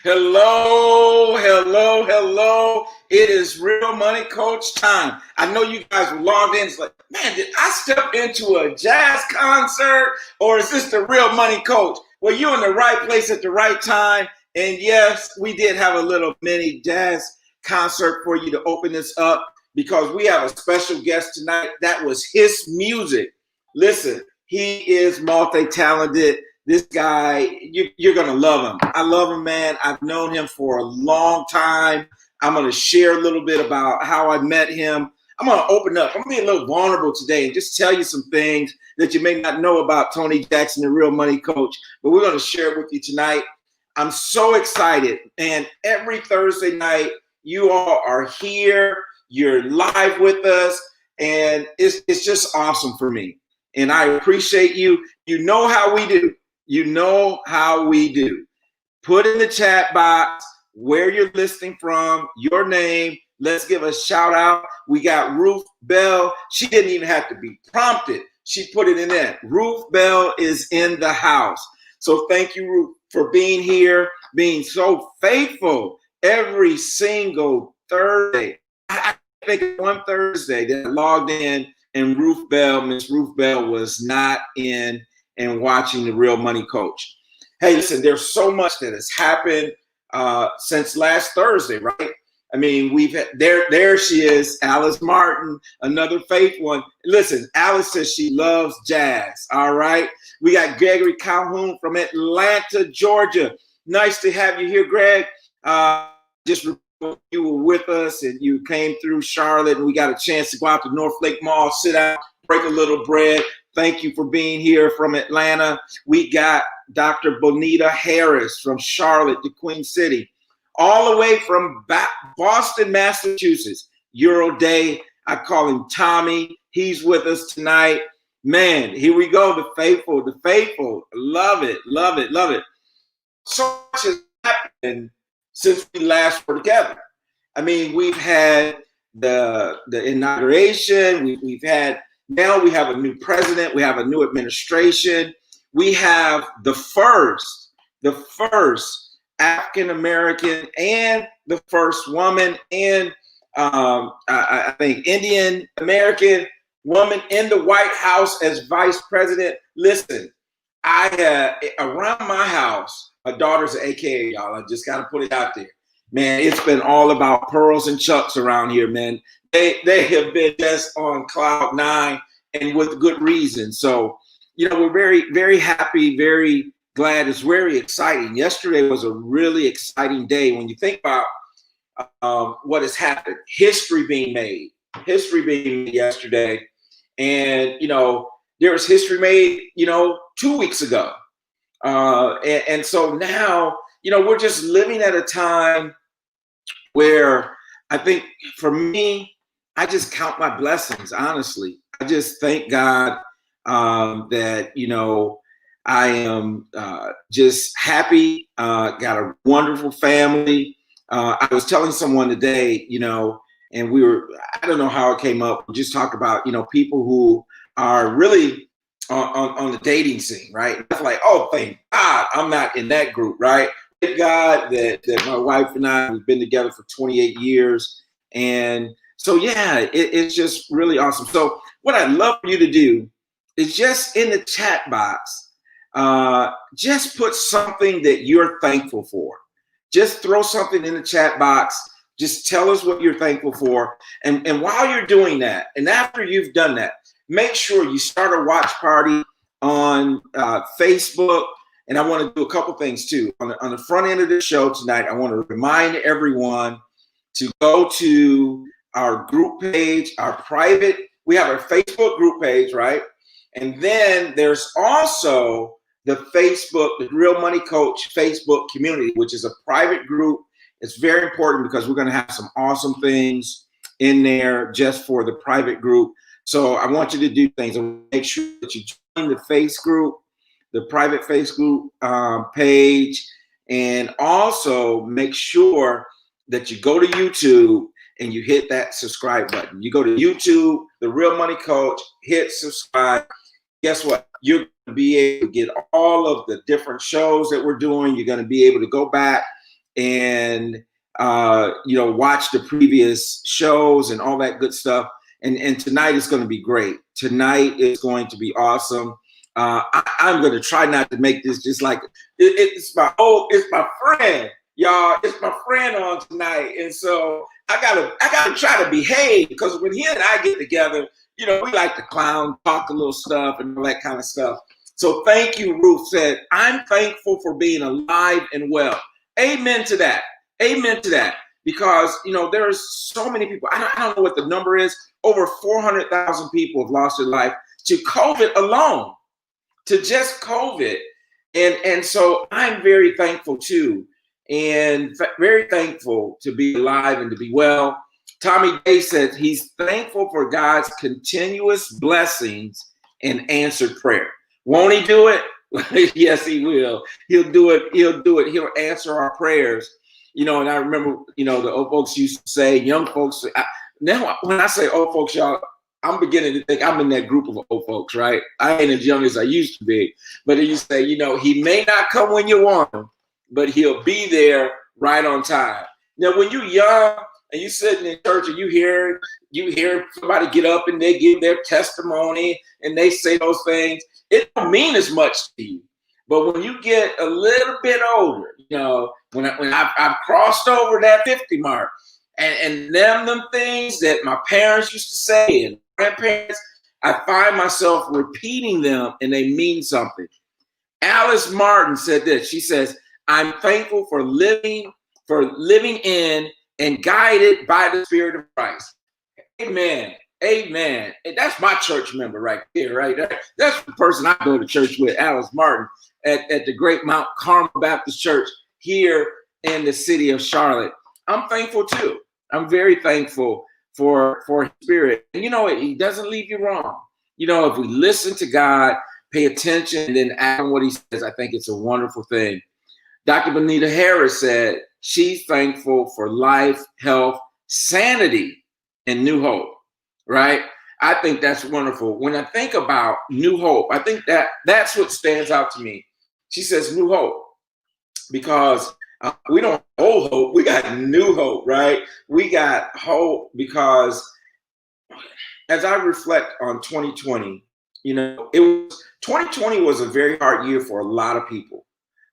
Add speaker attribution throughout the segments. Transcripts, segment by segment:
Speaker 1: Hello, hello, hello. It is Real Money Coach time. I know you guys were logged in. It's like, man, did I step into a jazz concert or is this the Real Money Coach? Well, you're in the right place at the right time. And yes, we did have a little mini jazz concert for you to open this up because we have a special guest tonight. That was his music. Listen, he is multi-talented. This guy, you're going to love him. I love him, man. I've known him for a long time. I'm going to share a little bit about how I met him. I'm going to open up. I'm going to be a little vulnerable today and just tell you some things that you may not know about Tony Jackson, the Real Money Coach, but we're going to share it with you tonight. I'm so excited. And every Thursday night, you all are here. You're live with us. And it's just awesome for me. And I appreciate you. You know how we do. You know how we do. Put in the chat box where you're listening from, your name. Let's give a shout out. We got Ruth Bell. She didn't even have to be prompted. She put it in there. Ruth Bell is in the house. So thank you, Ruth, for being here, being so faithful every single Thursday. I think one Thursday that I logged in and Miss Ruth Bell was not in and watching the Real Money Coach. Hey, listen, there's so much that has happened since last Thursday, right? I mean, we've had, there she is, Alice Martin, another faith one. Listen, Alice says she loves jazz, all right? We got Gregory Calhoun from Atlanta, Georgia. Nice to have you here, Greg. Just you were with us and you came through Charlotte and we got a chance to go out to North Lake Mall, sit out, break a little bread. Thank you for being here from Atlanta. We got Dr. Bonita Harris from Charlotte to Queen City. all the way from Boston, Massachusetts. Euro Day. I call him Tommy. He's with us tonight. Man, here we go. The faithful, the faithful. Love it, love it, love it. So much has happened since we last were together. I mean, we've had the inauguration. We've had, now we have a new president. We have a new administration. We have the first African-American and the first woman and I think Indian American woman in the White House as vice president. Listen, around my house, my daughter's an AKA, y'all. I just got to put it out there. Man, it's been all about pearls and chucks around here, man. They have been just on cloud nine, and with good reason. So, we're very, very happy, very glad. It's very exciting. Yesterday was a really exciting day when you think about what has happened. History being made yesterday. And, there was history made, 2 weeks ago. And so now, we're just living at a time where I think for me, I just count my blessings, honestly. I just thank God that, I am just happy, got a wonderful family. I was telling someone today, and I don't know how it came up. We just talked about, people who are really on the dating scene, right? It's like, oh, thank God I'm not in that group, right? Thank God that my wife and I, we've been together for 28 years. And so, yeah, it's just really awesome. So what I'd love for you to do is just in the chat box, just put something that you're thankful for. Just throw something in the chat box. Just tell us what you're thankful for. And while you're doing that, and after you've done that, make sure you start a watch party on Facebook. And I want to do a couple things too. On the front end of the show tonight, I want to remind everyone to go to our group page, we have our Facebook group page, right? And then there's also the Real Money Coach Facebook community, which is a private group. It's very important because we're going to have some awesome things in there just for the private group. So I want you to do things. Make sure that you join the the private Facebook page, and also make sure that you go to YouTube and you hit that subscribe button. You go to YouTube, The Real Money Coach, hit subscribe. Guess what? You're going to be able to get all of the different shows that we're doing. You're going to be able to go back and watch the previous shows and all that good stuff. And tonight is going to be great. Tonight is going to be awesome. I'm going to try not to make this just like it's my friend, y'all. It's my friend on tonight, and so I gotta try to behave, because when he and I get together, we like to clown, talk a little stuff, and all that kind of stuff. So thank you, Ruth said. I'm thankful for being alive and well. Amen to that. Amen to that. Because there's so many people. I don't know what the number is. Over 400,000 people have lost their life to COVID alone. To just COVID. And so I'm very thankful too, and very thankful to be alive and to be well. Tommy Day says he's thankful for God's continuous blessings and answered prayer. Won't he do it? Yes, he will. He'll do it. He'll do it. He'll answer our prayers. And I remember, the old folks used to say, young folks, now when I say old folks, y'all, I'm beginning to think I'm in that group of old folks, right? I ain't as young as I used to be. But you say, he may not come when you want him, but he'll be there right on time. Now, when you're young and you're sitting in church and you hear somebody get up and they give their testimony and they say those things, it don't mean as much to you. But when you get a little bit older, when I've crossed over that 50 mark, and them things that my parents used to say and grandparents, I find myself repeating them, and they mean something. Alice Martin said this. She says, I'm thankful for living in and guided by the Spirit of Christ. Amen. Amen. And that's my church member right there, right? That's the person I go to church with, Alice Martin, at the Great Mount Carmel Baptist Church here in the city of Charlotte. I'm thankful too. I'm very thankful for his spirit. And you know, he doesn't leave you wrong. You know, if we listen to God, pay attention, and then act on what he says, I think it's a wonderful thing. Dr. Benita Harris said she's thankful for life, health, sanity, and new hope, right? I think that's wonderful. When I think about new hope, I think that's what stands out to me. She says new hope because we don't have old hope. We got new hope, right? We got hope because as I reflect on 2020, you know, 2020 was a very hard year for a lot of people.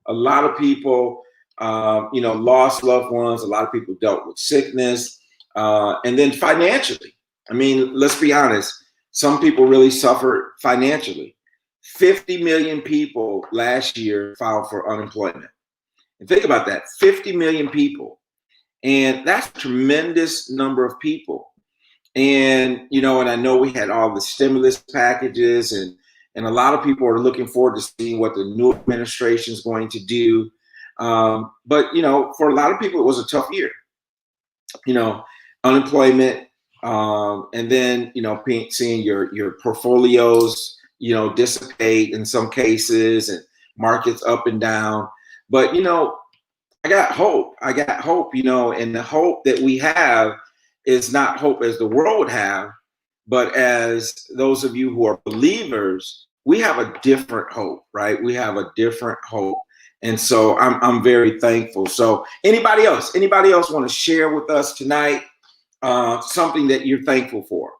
Speaker 1: A lot of people, you know, lost loved ones. A lot of people dealt with sickness, and then financially. I mean, let's be honest. Some people really suffered financially. 50 million people last year filed for unemployment. And think about that, 50 million people. And that's a tremendous number of people. And, you know, and I know we had all the stimulus packages and a lot of people are looking forward to seeing what the new administration is going to do. But, you know, for a lot of people, it was a tough year, you know, unemployment. And then, you know, seeing your portfolios, you know, dissipate in some cases and markets up and down. But, you know, I got hope, you know, and the hope that we have is not hope as the world would have, but as those of you who are believers, we have a different hope, right? We have a different hope. And so I'm very thankful. So anybody else want to share with us tonight something that you're thankful for?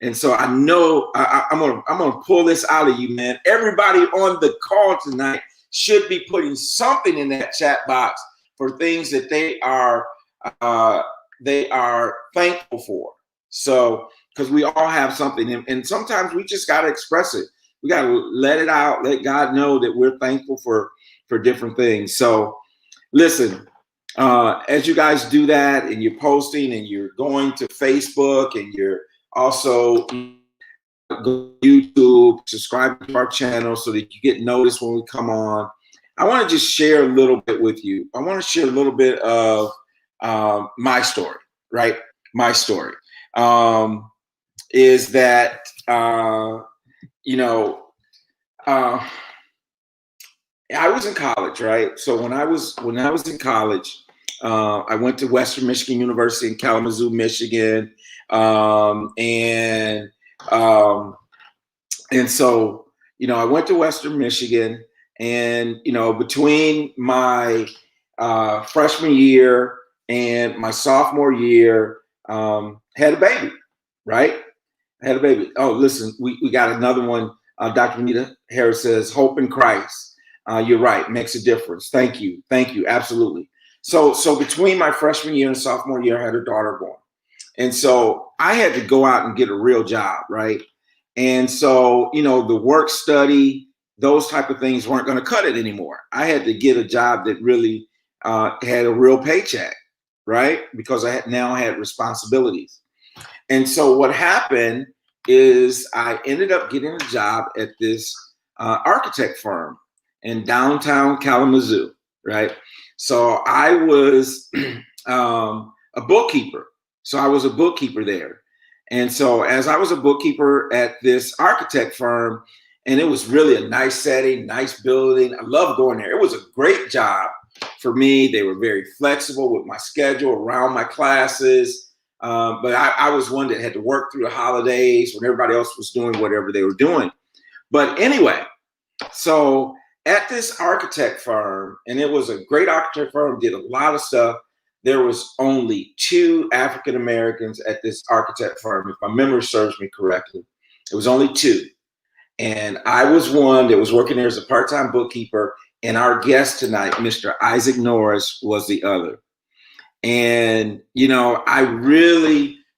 Speaker 1: And so I know I'm gonna pull this out of you, man. Everybody on the call tonight should be putting something in that chat box for things that they are thankful for. So, because we all have something, and sometimes we just got to express it. We got to let it out, let God know that we're thankful for different things. So, listen, as you guys do that, and you're posting, and you're going to Facebook, and you're also go to YouTube, subscribe to our channel so that you get noticed when we come on. I want to just share a little bit with you. I want to share a little bit of my story, right? My story is that, you know, I was in college, right? So when I was in college, I went to Western Michigan University in Kalamazoo, Michigan, and so, you know, I went to Western Michigan, and, you know, between my freshman year and my sophomore year, had a baby, right? I had a baby. Oh, listen, we got another one. Dr. Benita Harris says, hope in Christ. You're right, makes a difference. Thank you, absolutely. So between my freshman year and sophomore year, I had a daughter born. And so I had to go out and get a real job, right? And so, you know, the work study, those type of things weren't going to cut it anymore. I had to get a job that really had a real paycheck, right? Because I now had responsibilities. And so what happened is I ended up getting a job at this architect firm in downtown Kalamazoo, right? So I was a bookkeeper. So I was a bookkeeper there. And so as I was a bookkeeper at this architect firm, and it was really a nice setting, nice building. I loved going there. It was a great job for me. They were very flexible with my schedule around my classes. But I was one that had to work through the holidays when everybody else was doing whatever they were doing. But anyway, so at this architect firm, and it was a great architect firm, did a lot of stuff. There was only 2 African Americans at this architect firm, if my memory serves me correctly. It was only 2. And I was one that was working there as a part-time bookkeeper. And our guest tonight, Mr. Isaac Norris, was the other. And, you know,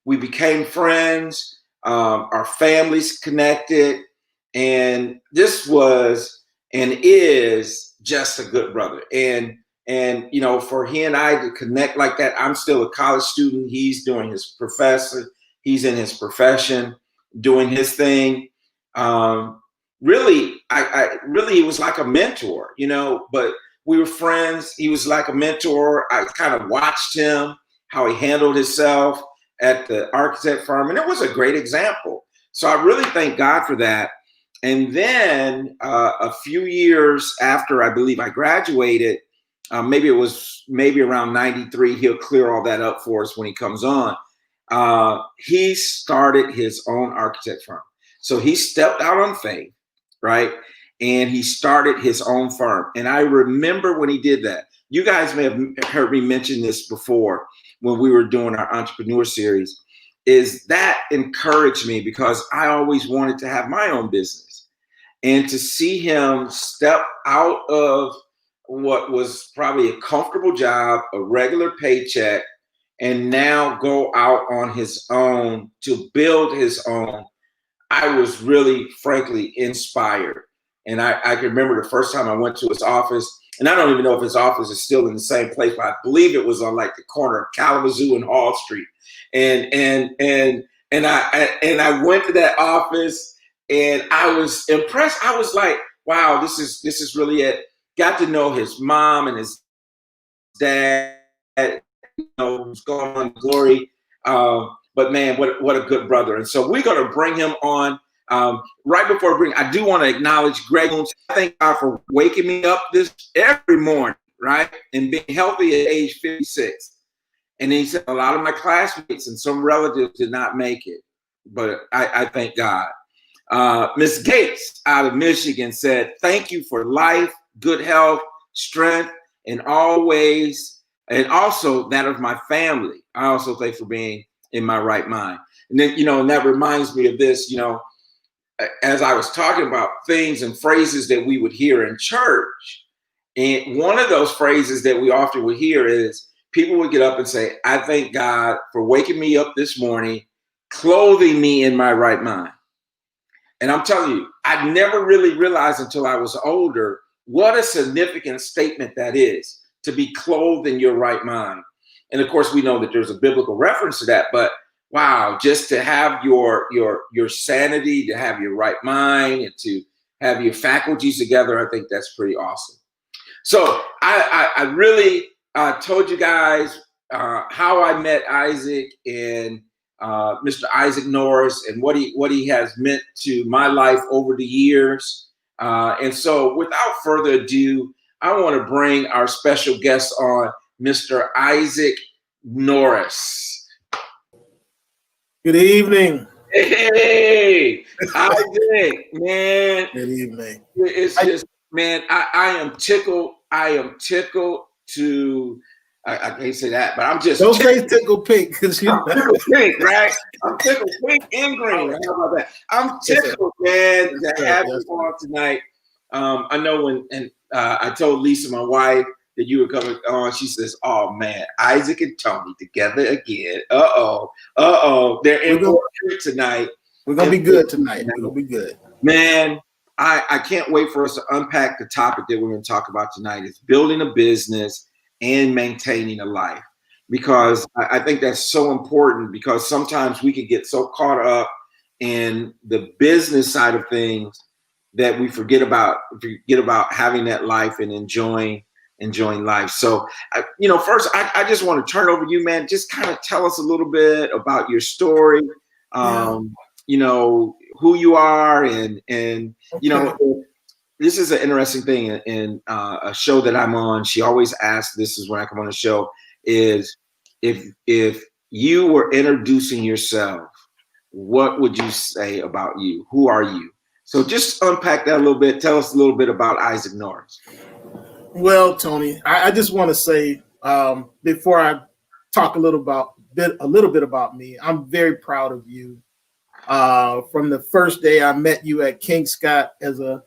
Speaker 1: we became friends, our families connected. And this was and is just a good brother. And, you know, for he and I to connect like that, I'm still a college student. He's doing his professor. He's in his profession, doing his thing. Really, he was like a mentor, you know, but we were friends. He was like a mentor. I kind of watched him, how he handled himself at the architect firm. And it was a great example. So I really thank God for that. And then a few years after I believe I graduated, maybe around 93, he'll clear all that up for us when he comes on. He started his own architect firm. So he stepped out on faith, right? And he started his own firm. And I remember when he did that. You guys may have heard me mention this before when we were doing our entrepreneur series, is that encouraged me because I always wanted to have my own business. And to see him step out of what was probably a comfortable job, a regular paycheck, and now go out on his own to build his own, I was really, frankly, inspired. And I can remember the first time I went to his office, and I don't even know if his office is still in the same place, but I believe it was on like the corner of Kalamazoo and Hall Street. And I went to that office, and I was impressed. I was like, wow, this is really it. Got to know his mom and his dad, who's going on glory. But man, what a good brother. And so we're going to bring him on. Right before I do want to acknowledge Greg. Thank God for waking me up this every morning, right? And being healthy at age 56. And he said a lot of my classmates and some relatives did not make it. But I thank God. Miss Gates out of Michigan said, thank you for life, good health, strength, and always, and also that of my family. I also thank for being in my right mind. And then, and that reminds me of this, as I was talking about things and phrases that we would hear in church. And one of those phrases that we often would hear is people would get up and say, I thank God for waking me up this morning, clothing me in my right mind. And I'm telling you, I never really realized until I was older what a significant statement that is, to be clothed in your right mind. And of course, we know that there's a biblical reference to that, but wow, just to have your sanity, to have your right mind, and to have your faculties together, I think that's pretty awesome. So I really told you guys how I met Isaac and Mr. Isaac Norris and what he has meant to my life over the years. And so without further ado, I want to bring our special guest on, Mr. Isaac Norris.
Speaker 2: Good evening.
Speaker 1: Hey, Isaac, man.
Speaker 2: Good evening.
Speaker 1: It's just, man, I am tickled. I am tickled to, I can't say that, but I'm just.
Speaker 2: Don't say tickle pink, because
Speaker 1: I'm tickled pink, right? I'm tickled pink and green. How about that? I'm tickled, man, to have you on tonight. I know when, and I told Lisa, my wife, that you were coming on, she says, oh man, Isaac and Tony together again. They're in for a treat tonight.
Speaker 2: We're going to be good tonight. We're going to be good.
Speaker 1: Man, I can't wait for us to unpack the topic that we're going to talk about tonight. It's building a business and maintaining a life. Because I think that's so important, because sometimes we can get so caught up in the business side of things that we forget about having that life and enjoying life. So, first, I just want to turn over to you, man. Just kind of tell us a little bit about your story, who you are, and this is an interesting thing in a show that I'm on. She always asks, this is when I come on the show, is if you were introducing yourself, what would you say about you? Who are you? So just unpack that a little bit. Tell us a little bit about Isaac Norris.
Speaker 2: Well, Tony, I just want to say, before I talk a little bit about me, I'm very proud of you. From the first day I met you at King Scott as a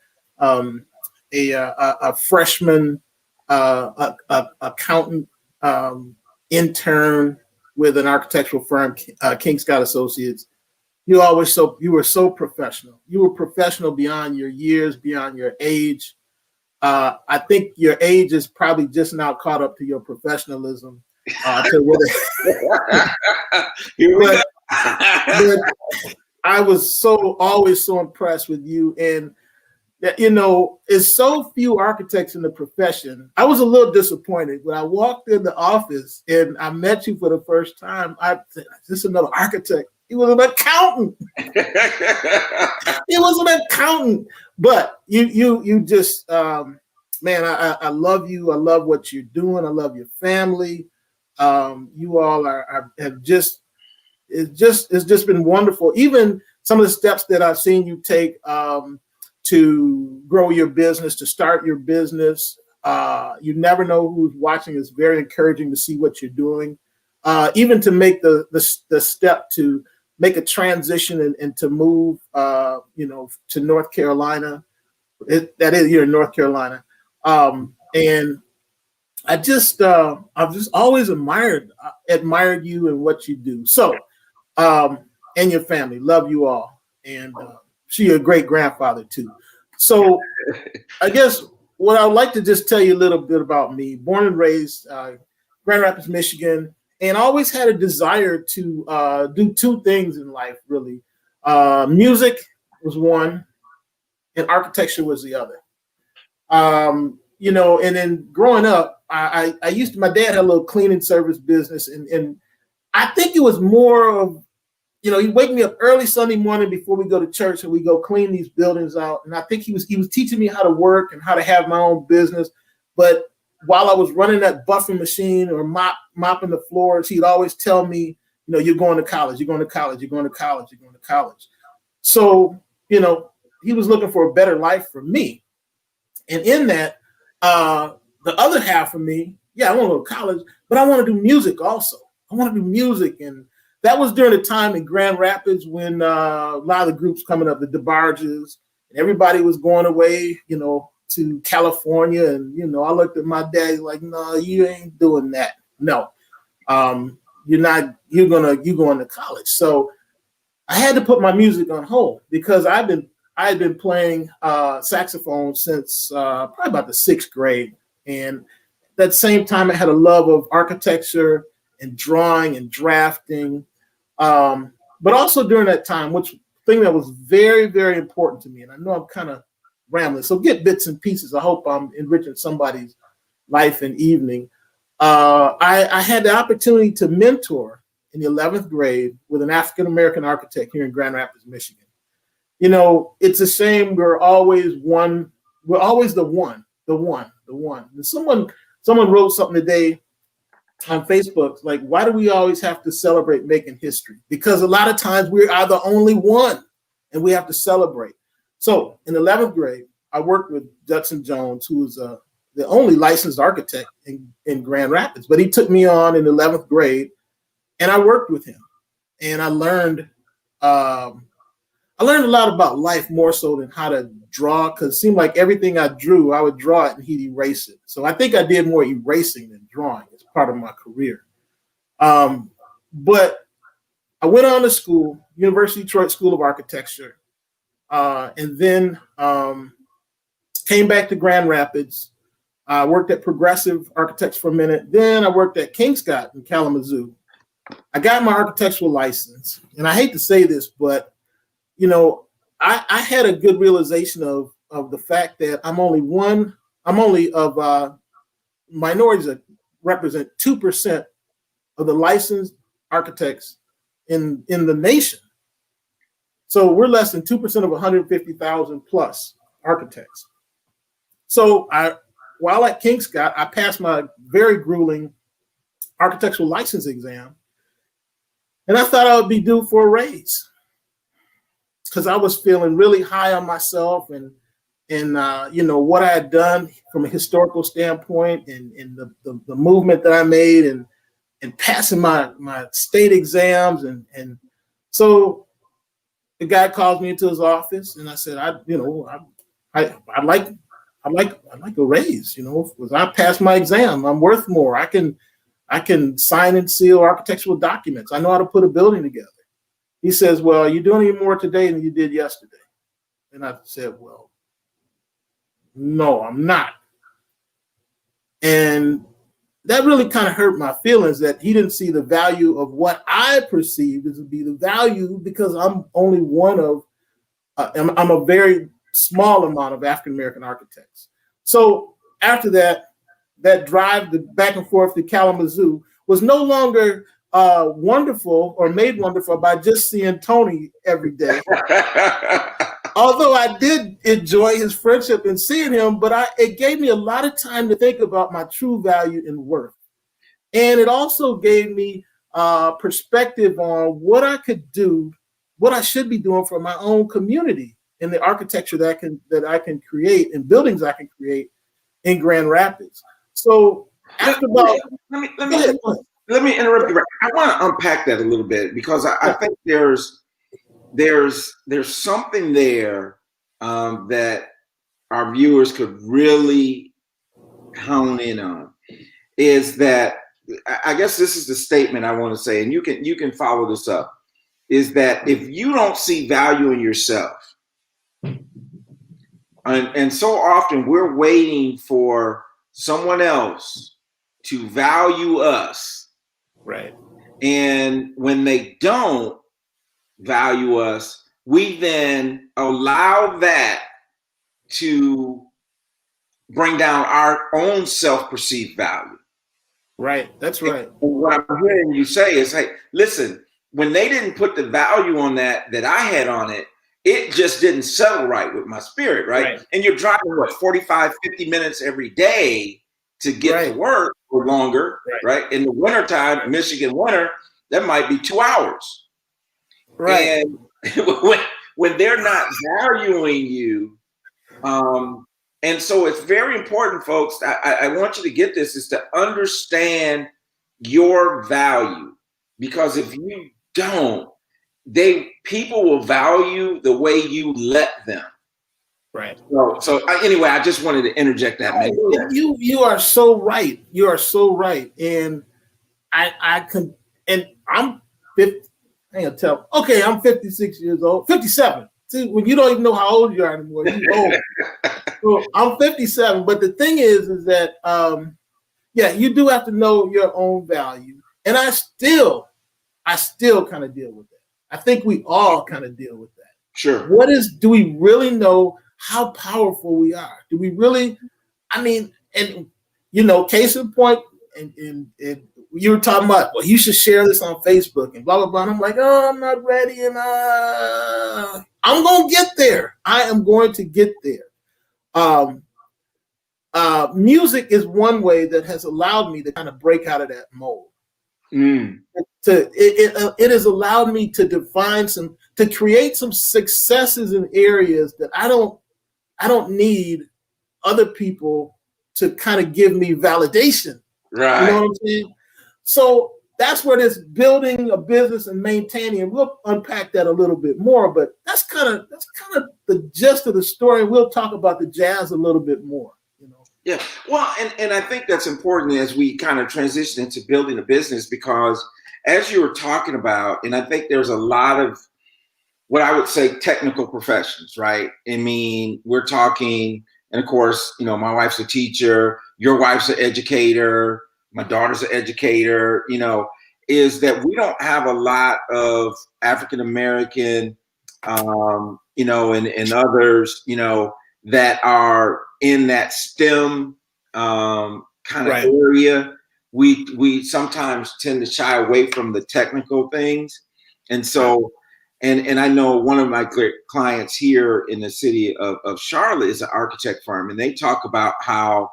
Speaker 2: freshman accountant intern with an architectural firm, King Scott Associates. You were so professional. You were professional beyond your years, beyond your age. I think your age is probably just now caught up to your professionalism. But I was always so impressed with you, and that, is so few architects in the profession. I was a little disappointed when I walked in the office and I met you for the first time. I said, "Is this another architect?" He was an accountant. He was an accountant. But you just, man, I love you. I love what you're doing. I love your family. You all have just, it's just been wonderful. Even some of the steps that I've seen you take to grow your business, to start your business. You never know who's watching. It's very encouraging to see what you're doing. Even to make the step to make a transition and to move, to North Carolina. That is, you're in North Carolina. And I've just always admired you and what you do. So, and your family, love you all. And she's a great grandfather too. So I guess what I'd like to just tell you a little bit about me, born and raised Grand Rapids, Michigan, and always had a desire to do two things in life, really. Music was one and architecture was the other. And then growing up, I used to, my dad had a little cleaning service business, and I think it was more of, he'd wake me up early Sunday morning before we go to church and we go clean these buildings out. And I think he was teaching me how to work and how to have my own business. But while I was running that buffing machine or mopping the floors, he'd always tell me, you're going to college, you're going to college, you're going to college, you're going to college. So, he was looking for a better life for me. And in that, the other half of me, I want to go to college, but I want to do music also. I want to do music. And that was during the time in Grand Rapids when a lot of the groups coming up, the DeBarges, and everybody was going away, to California. And, I looked at my dad like, no, you ain't doing that. No, you're going to college. So I had to put my music on hold because I had been playing saxophone since probably about the 6th grade. And at that same time, I had a love of architecture and drawing and drafting. But also during that time, which thing that was very, very important to me, and I know I'm kind of rambling, so get bits and pieces. I hope I'm enriching somebody's life and evening. I had the opportunity to mentor in the 11th grade with an African-American architect here in Grand Rapids, Michigan. It's a shame we're always the one. And someone wrote something today on Facebook, like, why do we always have to celebrate making history? Because a lot of times we are the only one and we have to celebrate. So in 11th grade, I worked with Judson Jones, who was the only licensed architect in Grand Rapids, but he took me on in 11th grade and I worked with him. And I learned a lot about life, more so than how to draw, because it seemed like everything I drew, I would draw it and he'd erase it. So I think I did more erasing than drawing as part of my career. But I went on to school, University of Detroit School of Architecture, and then came back to Grand Rapids. I worked at Progressive Architects for a minute. Then I worked at Kingscott in Kalamazoo. I got my architectural license. And I hate to say this, but I had a good realization of the fact that I'm only of minorities that represent 2% of the licensed architects in the nation. So we're less than 2% of 150,000 plus architects. So while at Kingscott, I passed my very grueling architectural license exam, and I thought I would be due for a raise, because I was feeling really high on myself and what I had done from a historical standpoint and the movement that I made and passing my state exams. And so the guy calls me into his office and I said, I'd like a raise, because I passed my exam. I'm worth more. I can sign and seal architectural documents. I know how to put a building together. He says, well, you're doing any more today than you did yesterday. And I said, well, no, I'm not. And that really kind of hurt my feelings that he didn't see the value of what I perceived as to be the value, because I'm only one of, I'm a very small amount of African American architects. So after that, that drive back and forth to Kalamazoo was no longer wonderful or made wonderful by just seeing Tony every day. Although I did enjoy his friendship and seeing him, but it gave me a lot of time to think about my true value and worth. And it also gave me perspective on what I could do, what I should be doing for my own community in the architecture that I can create and buildings I can create in Grand Rapids. So after about
Speaker 1: let me interrupt you. I want to unpack that a little bit because I think there's something there that our viewers could really hone in on. Is that, I guess this is the statement I want to say, and you can follow this up. Is that if you don't see value in yourself, and so often we're waiting for someone else to value us.
Speaker 2: Right.
Speaker 1: And when they don't value us, we then allow that to bring down our own self-perceived value.
Speaker 2: Right. That's right.
Speaker 1: And what I'm hearing you say is, hey, listen, when they didn't put the value on that I had on it, it just didn't settle right with my spirit, right? And you're driving, 45, 50 minutes every day to get to work or longer, right? In the wintertime, Michigan winter, that might be 2 hours. Right. And when they're not valuing you, and so it's very important, folks, I want you to get this, is to understand your value. Because if you don't, people will value the way you let them.
Speaker 2: Right.
Speaker 1: So anyway, I just wanted to interject that.
Speaker 2: You are so right. You are so right. And I can, and I'm 50. I ain't gonna tell. Okay, I'm 56 years old. 57. See, when you don't even know how old you are anymore, you old. So I'm 57. But the thing is that you do have to know your own value. And I still kind of deal with that. I think we all kind of deal with that.
Speaker 1: Sure.
Speaker 2: Do we really know how powerful we are? Do we really, and case in point, and you were talking about, well, you should share this on Facebook and blah, blah, blah. And I'm like, oh, I'm not ready. And I'm going to get there. I am going to get there. Music is one way that has allowed me to kind of break out of that mold. It has allowed me to create some successes in areas that I don't need other people to kind of give me validation.
Speaker 1: Right.
Speaker 2: You know what I'm saying? So that's where this building a business and maintaining, and we'll unpack that a little bit more, but that's kind of the gist of the story. We'll talk about the jazz a little bit more.
Speaker 1: Yeah, well, and I think that's important as we kind of transition into building a business, because as you were talking about, and I think there's a lot of what I would say technical professions, right? I mean, we're talking, and of course, my wife's a teacher, your wife's an educator, my daughter's an educator, is that we don't have a lot of African American, and others, that are in that STEM kind of area. We sometimes tend to shy away from the technical things. And so, and I know one of my clients here in the city of Charlotte is an architect firm, and they talk about how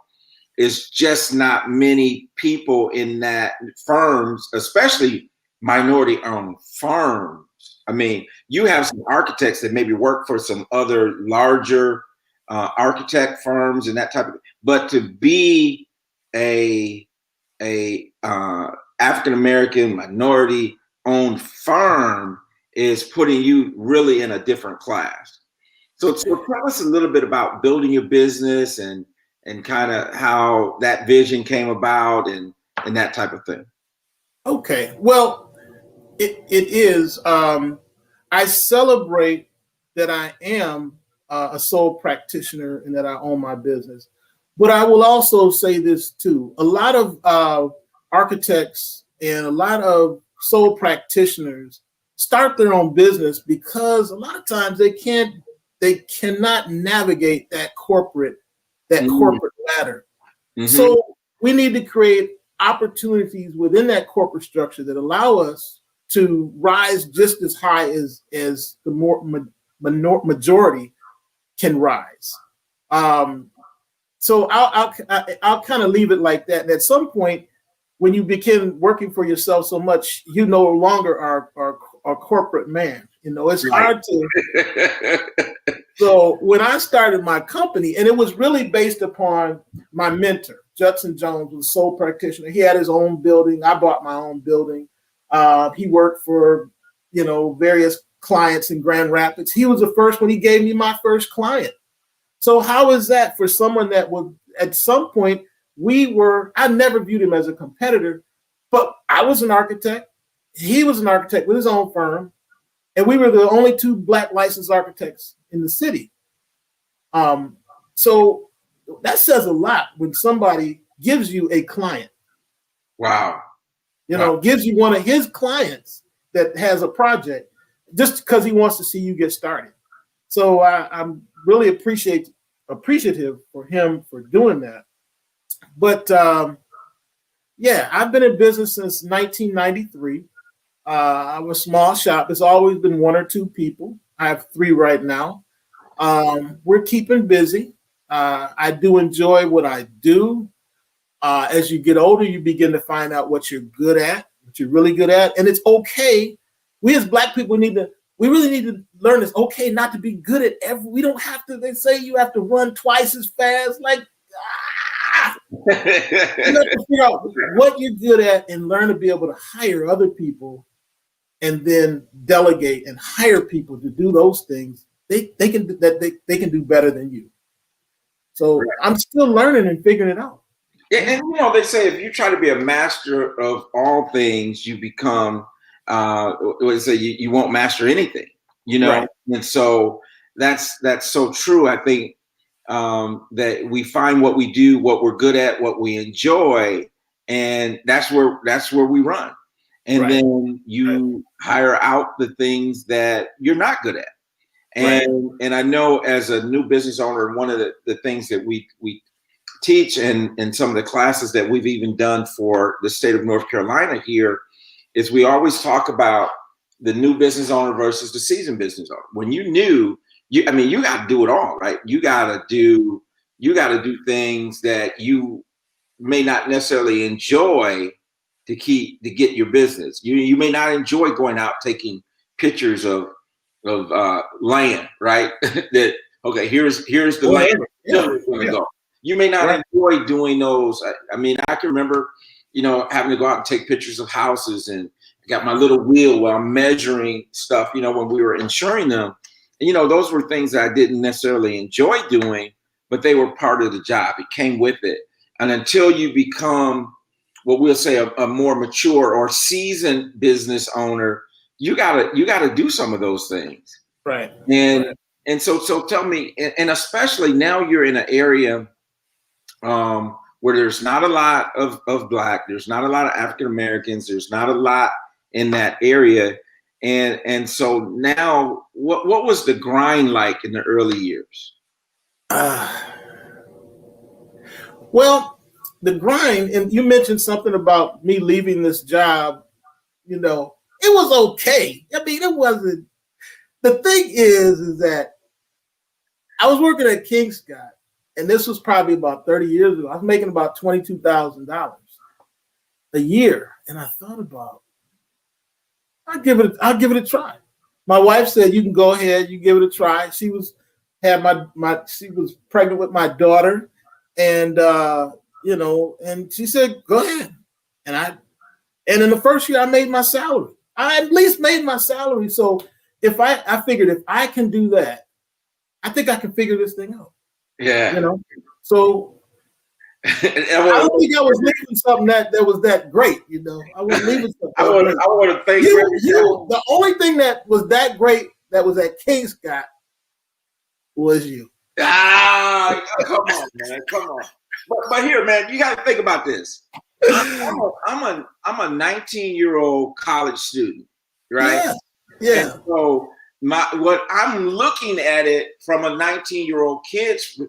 Speaker 1: it's just not many people in that firms, especially minority-owned firms. I mean, you have some architects that maybe work for some other larger architect firms and that type of, but to be a African American minority owned firm is putting you really in a different class. So tell us a little bit about building your business and kind of how that vision came about and that type of thing.
Speaker 2: Okay, well, it is. I celebrate that I am a sole practitioner and that I own my business. But I will also say this too. A lot of architects and a lot of sole practitioners start their own business because a lot of times they can't they cannot navigate that corporate ladder.
Speaker 1: Mm-hmm.
Speaker 2: So we need to create opportunities within that corporate structure that allow us to rise just as high as the more majority can rise. So I'll kind of leave it like that. And at some point, when you begin working for yourself so much, you no longer are a corporate man. You know, it's hard to. So when I started my company, and it was really based upon my mentor, Judson Jones, was a sole practitioner. He had his own building. I bought my own building. He worked for, various clients in Grand Rapids. He was the first one. He gave me my first client. So how is that for someone that would, at some point, I never viewed him as a competitor, but I was an architect. He was an architect with his own firm. And we were the only two Black licensed architects in the city. So that says a lot when somebody gives you a client.
Speaker 1: Wow.
Speaker 2: Gives you one of his clients that has a project just because he wants to see you get started. So I'm really appreciative for him for doing that. But I've been in business since 1993. I'm a small shop. It's always been one or two people. I have 3 right now. We're keeping busy. I do enjoy what I do. As you get older, you begin to find out what you're good at, what you're really good at. And it's okay. We as Black people we really need to learn it's okay not to be good at we don't have to, they say you have to run twice as fast. You have to figure out what you're good at and learn to be able to hire other people and then delegate and hire people to do those things. They can do better than you. So I'm still learning and figuring it out.
Speaker 1: Yeah, and they say if you try to be a master of all things, you become you won't master anything.
Speaker 2: Right.
Speaker 1: And so that's so true. I think that we find what we do, what we're good at, what we enjoy, and that's where we run. And then you hire out the things that you're not good at. And I know as a new business owner, one of the things that we teach and some of the classes that we've even done for the state of North Carolina here is we always talk about the new business owner versus the seasoned business owner. When you got to do it all, right? You got to do things that you may not necessarily enjoy to get your business. You may not enjoy going out taking pictures of land, right? Here's the land. Go. You may not enjoy doing those. I can remember, having to go out and take pictures of houses, and I got my little wheel where I'm measuring stuff, when we were insuring them. And, those were things that I didn't necessarily enjoy doing, but they were part of the job. It came with it. And until you become what we'll say a more mature or seasoned business owner, you gotta do some of those things.
Speaker 2: Right.
Speaker 1: And so tell me, and especially now you're in an area where there's not a lot of Black, there's not a lot of African Americans, there's not a lot in that area. And so now what was the grind like in the early years?
Speaker 2: Well, the grind, and you mentioned something about me leaving this job, it was okay. It wasn't. The thing is that I was working at King Scott, and this was probably about 30 years ago. I was making about $22,000 a year. And I thought about, I'll give it a try. My wife said, you can go ahead, you give it a try. She was pregnant with my daughter, and and she said, go ahead. And in the first year I made my salary. I at least made my salary. So I figured if I can do that, I think I can figure this thing out.
Speaker 1: Yeah.
Speaker 2: So I don't think I was leaving something that was that great. I was leaving something. I
Speaker 1: want to thank
Speaker 2: you. The only thing that was that great that was at King Scott was you.
Speaker 1: Come on, man. Come on. But here, man, you got to think about this. I'm a 19-year-old college student, right?
Speaker 2: Yeah.
Speaker 1: And so what I'm looking at it from a 19-year-old kid's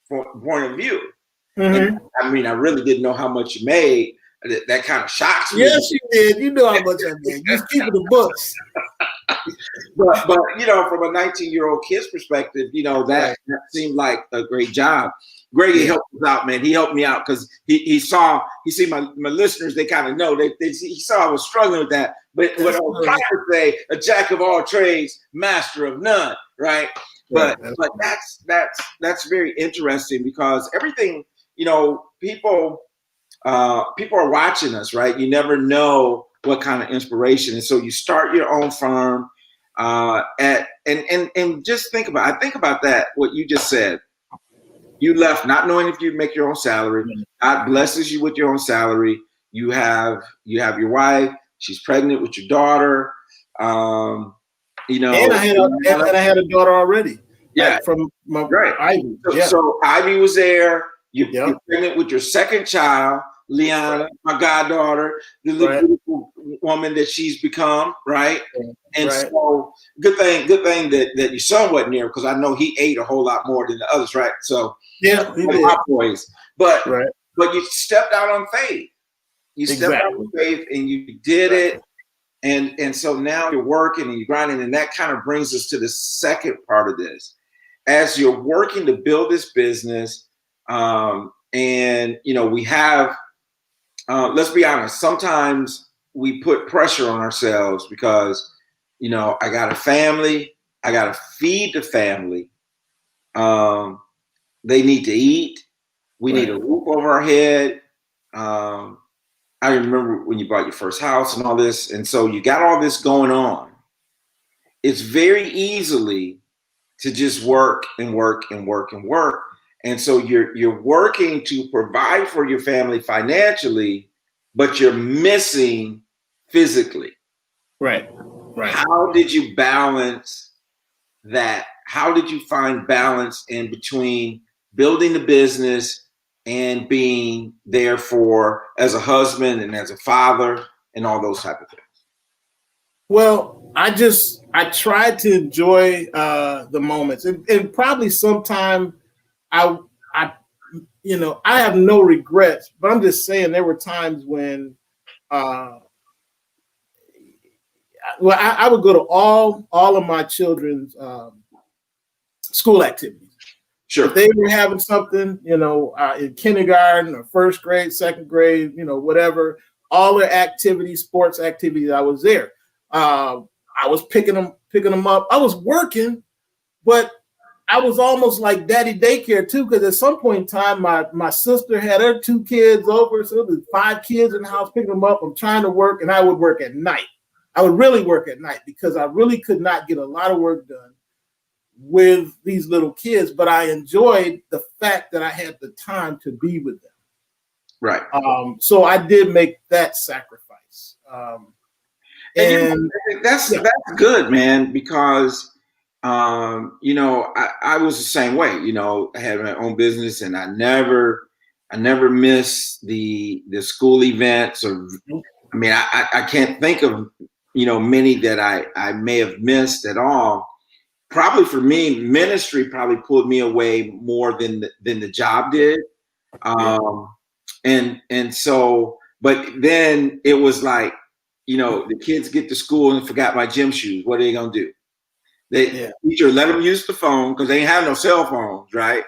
Speaker 1: point of view. And I mean, I really didn't know how much you made. That kind of shocks me.
Speaker 2: Yes, you did. You know how much I made. You keeping the books.
Speaker 1: But you know, from a 19-year-old kid's perspective, you know, that seemed like a great job. Greggy helped us out, man. He helped me out because he see my listeners, they kind of know he saw I was struggling with that. But what I was trying to say, a jack of all trades, master of none, right? But that's very interesting because everything, you know, people are watching us, right? You never know what kind of inspiration. And so you start your own firm and just think about that, what you just said. You left not knowing if you'd make your own salary. God blesses you with your own salary. You have your wife. She's pregnant with your daughter. You know,
Speaker 2: and I had a daughter already.
Speaker 1: Yeah,
Speaker 2: like from my
Speaker 1: Ivy. So Ivy was there. You're pregnant with your second child, Liana, my goddaughter, the little beautiful woman that she's become, right? And so good thing that your son wasn't there because I know he ate a whole lot more than the others, right? So
Speaker 2: he did.
Speaker 1: My boys. But you stepped out on faith. You stepped out on faith and you did it. And so now you're working and you're grinding, and that kind of brings us to the second part of this. As you're working to build this business, and you know, we have let's be honest, sometimes we put pressure on ourselves because, you know, I got a family, I got to feed the family. They need to eat. We need a roof over our head. I remember when you bought your first house and all this. And so you got all this going on. It's very easily to just work and work and work and work. And so you're working to provide for your family financially, but you're missing physically.
Speaker 2: Right.
Speaker 1: How did you balance that? How did you find balance in between building the business and being there for as a husband and as a father and all those type of things?
Speaker 2: Well, I tried to enjoy the moments, and probably sometime I have no regrets, but I'm just saying there were times when I would go to all of my children's school activities.
Speaker 1: Sure.
Speaker 2: If they were having something, you know, in kindergarten or first grade, second grade, you know, whatever, all their activities, sports activities, I was there. I was picking them up. I was working, but I was almost like daddy daycare too, because at some point in time, my sister had her 2 kids over, so it was 5 kids in the house picking them up. I'm trying to work, and I would work at night. I would really work at night because I really could not get a lot of work done with these little kids, but I enjoyed the fact that I had the time to be with them.
Speaker 1: Right.
Speaker 2: So I did make that sacrifice. And
Speaker 1: that's good, man, because you know, I was the same way. You know, I had my own business, and I never missed the school events. Or, I mean, I can't think of, you know, many that I may have missed at all. Probably for me, ministry probably pulled me away more than the job did. And so, but then it was like, you know, the kids get to school and forgot my gym shoes. What are they gonna do? Teacher let them use the phone because they ain't have no cell phones, right?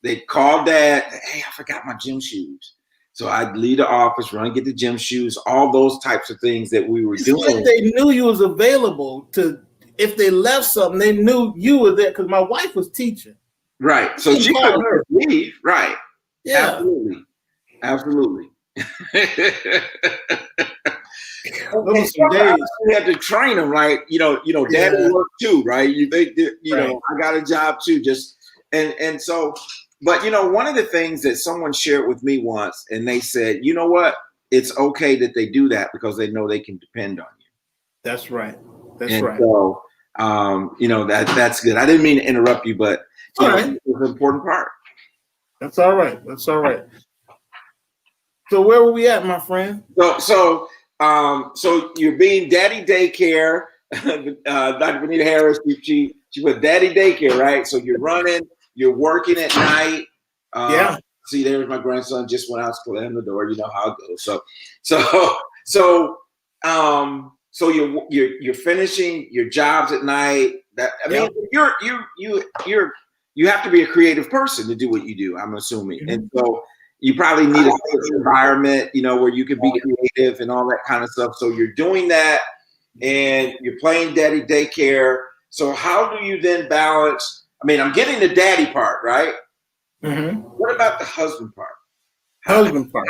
Speaker 1: They call dad, hey, I forgot my gym shoes. So I'd leave the office, run and get the gym shoes, all those types of things that we were doing.
Speaker 2: Like they knew you was available to. If they left something, they knew you were there because my wife was teaching.
Speaker 1: Right. So she couldn't leave. Right.
Speaker 2: Yeah.
Speaker 1: Absolutely.
Speaker 2: Those some days.
Speaker 1: We had to train them, right? You know, daddy worked too, right? You know, I got a job too. Just and so, but you know, one of the things that someone shared with me once, and they said, you know what? It's okay that they do that because they know they can depend on you.
Speaker 2: That's right.
Speaker 1: So, you know, that's good. I didn't mean to interrupt you, but it was an important part.
Speaker 2: That's all right. So where were we at, my friend?
Speaker 1: So you're being daddy daycare. Dr. Benita Harris, she put daddy daycare, right? So you're running, you're working at night.
Speaker 2: Yeah.
Speaker 1: See, there's my grandson just went out, slammed the door. You know how it goes. So, so, so you're finishing your jobs at night.
Speaker 2: Yep.
Speaker 1: You have to be a creative person to do what you do. I'm assuming,
Speaker 2: Mhm.
Speaker 1: and so you probably need a safe environment, where you can be creative and all that kind of stuff. So you're doing that, and you're playing daddy daycare. So how do you then balance? I mean, I'm getting the daddy part, right?
Speaker 2: Mm-hmm.
Speaker 1: What about the husband part?
Speaker 2: Husband part.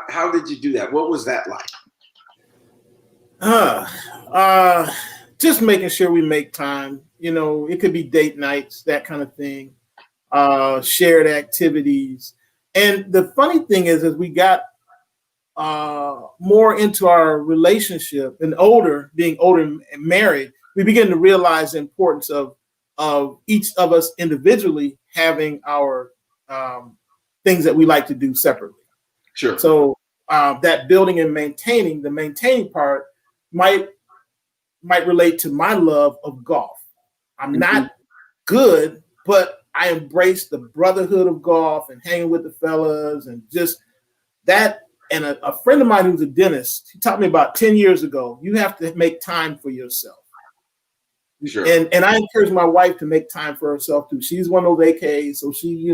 Speaker 1: How did you do that? What was that like?
Speaker 2: Just making sure we make time. It could be date nights, that kind of thing. Shared activities. And the funny thing is, as we got more into our relationship and being older and married, we begin to realize the importance of each of us individually having our things that we like to do separately.
Speaker 1: Sure.
Speaker 2: So that building and the maintaining part might relate to my love of golf. I'm not good, but I embrace the brotherhood of golf and hanging with the fellas and just that. And a friend of mine who's a dentist, he taught me about 10 years ago, you have to make time for yourself.
Speaker 1: Sure.
Speaker 2: And I encourage my wife to make time for herself too. She's one of those AKs, so she,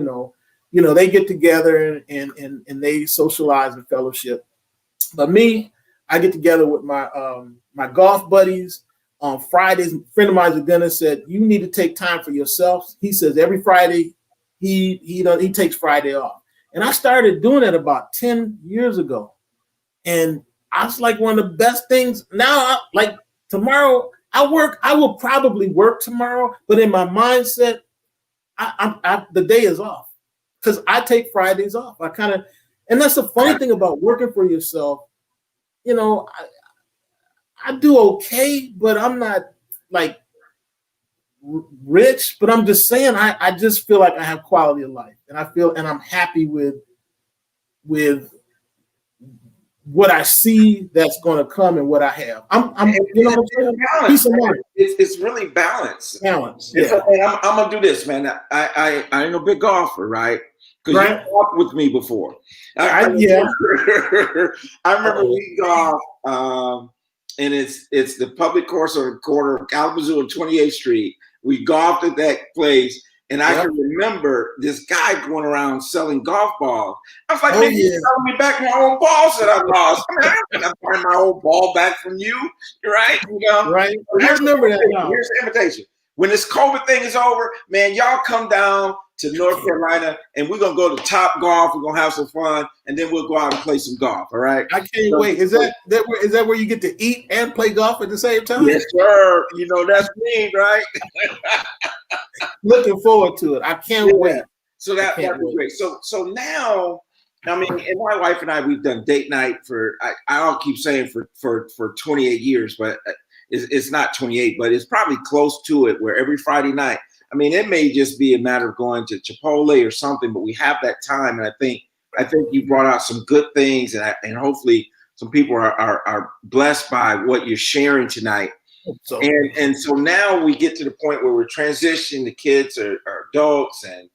Speaker 2: they get together and they socialize and fellowship. But me, I get together with my golf buddies on Fridays. A friend of mine, a dentist, said you need to take time for yourself. He says every Friday he takes Friday off, and I started doing it about 10 years ago, and I was like one of the best things. Now, like tomorrow, I will probably work tomorrow, but in my mindset, the day is off because I take Fridays off. And that's the funny thing about working for yourself. I do okay, but I'm not like rich. But I'm just saying, I just feel like I have quality of life, and I'm happy with what I see that's going to come and what I have.
Speaker 1: It's really balanced.
Speaker 2: Balance.
Speaker 1: Yeah.
Speaker 2: Yeah.
Speaker 1: And I'm gonna do this, man. I ain't no big golfer, right? Because you golfed with me before.
Speaker 2: Yeah.
Speaker 1: I remember we golfed, and it's the public course on the corner of Kalamazoo and 28th Street. We golfed at that place. And I can remember this guy going around selling golf balls. I was like, man, you're selling me back my old balls that I lost. I mean, I'm not buying my old ball back from you, right?
Speaker 2: Right. I remember that now.
Speaker 1: Here's the invitation. When this COVID thing is over, man, y'all come down to North Carolina and we're going to go to Top Golf. We're going to have some fun, and then we'll go out and play some golf, all right?
Speaker 2: I can't wait. Is that where you get to eat and play golf at the same time?
Speaker 1: Yes, sir. That's me, right?
Speaker 2: Looking forward to it. I can't wait.
Speaker 1: So that'd be great. So now, I mean, and my wife and I, we've done date night for I'll keep saying for 28 years, but it's not 28, but it's probably close to it. Where every Friday night, I mean, it may just be a matter of going to Chipotle or something, but we have that time, and I think you brought out some good things, and hopefully some people are blessed by what you're sharing tonight. And so now we get to the point where we're transitioning. The kids are adults, and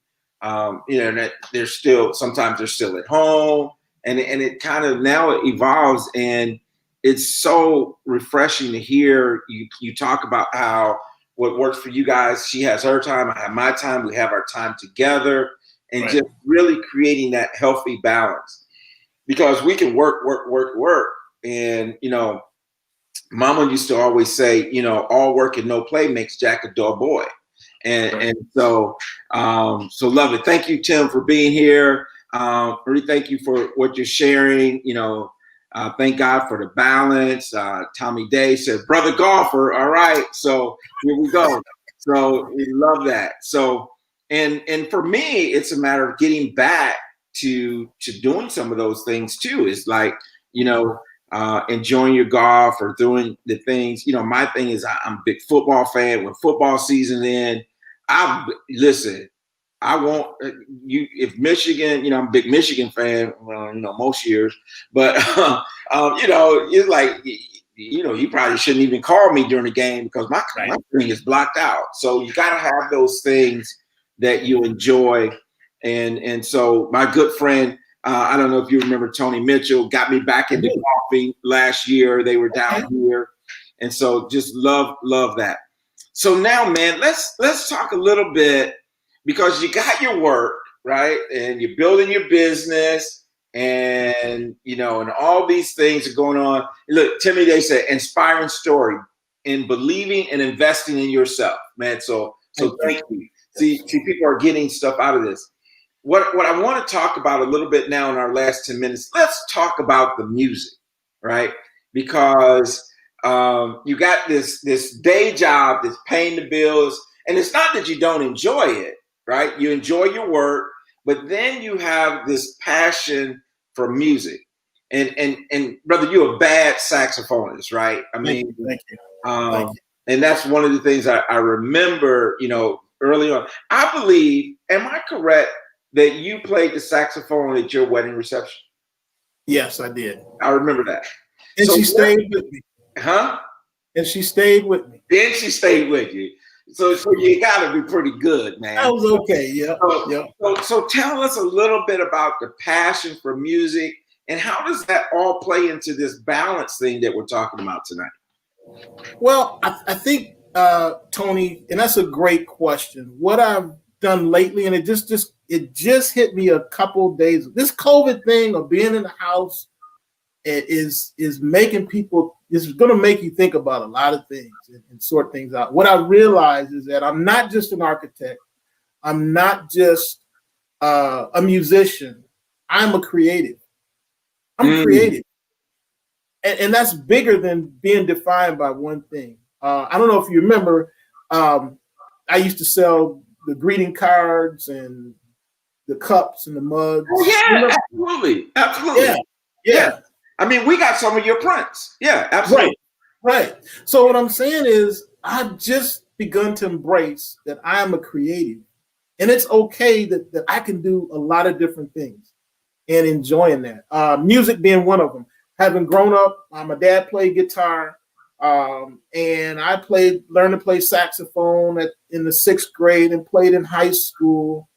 Speaker 1: they're still at home, and it kind of now it evolves, and it's so refreshing to hear you talk about how what works for you guys. She has her time, I have my time. We have our time together, and just really creating that healthy balance, because we can work, and Mama used to always say, all work and no play makes Jack a dull boy. And so love it. Thank you, Tim, for being here. Really thank you for what you're sharing. Thank God for the balance. Tommy Day said, brother golfer. All right. So here we go. So we love that. So, and for me, it's a matter of getting back to doing some of those things too. It's like, enjoying your golf or doing the things. My thing is I'm a big football fan. When football season in, I won't if Michigan, I'm a big Michigan fan, most years, but it's like you probably shouldn't even call me during the game because my screen is blocked out. So you got to have those things that you enjoy. And so my good friend, I don't know if you remember Tony Mitchell, got me back into golfing last year. They were down here. And so just love that. So now, man, let's talk a little bit, because you got your work, right? And you're building your business, and and all these things are going on. Look, Timmy, they say inspiring story in believing and investing in yourself, man. So thank you. See, people are getting stuff out of this. What I want to talk about a little bit now in our last 10 minutes, let's talk about the music, right? Because you got this day job that's paying the bills, and it's not that you don't enjoy it, right? You enjoy your work, but then you have this passion for music. And brother, you're a bad saxophonist, right? I mean,
Speaker 2: thank you.
Speaker 1: And that's one of the things I remember, early on. I believe, am I correct, that you played the saxophone at your wedding reception?
Speaker 2: Yes, I did.
Speaker 1: I remember that.
Speaker 2: And she stayed with me.
Speaker 1: Huh?
Speaker 2: And she stayed with me.
Speaker 1: Then she stayed with you. So you got to be pretty good, man.
Speaker 2: That was okay. Yeah.
Speaker 1: So tell us a little bit about the passion for music, and how does that all play into this balance thing that we're talking about tonight?
Speaker 2: Well, I think, Tony, and that's a great question. What I've done lately, and it just hit me a couple days. This COVID thing of being in the house is making people. Is going to make you think about a lot of things and sort things out. What I realize is that I'm not just an architect. I'm not just a musician. I'm a creative. I'm creative. And that's bigger than being defined by one thing. I don't know if you remember, I used to sell the greeting cards and the cups and the mugs.
Speaker 1: Oh, yeah, absolutely. Yeah. I mean, we got some of your prints. Yeah, absolutely.
Speaker 2: Right. So what I'm saying is I've just begun to embrace that I am a creative. And it's okay that I can do a lot of different things and enjoying that. Music being one of them. Having grown up, my dad played guitar, and I learned to play saxophone in the 6th grade and played in high school.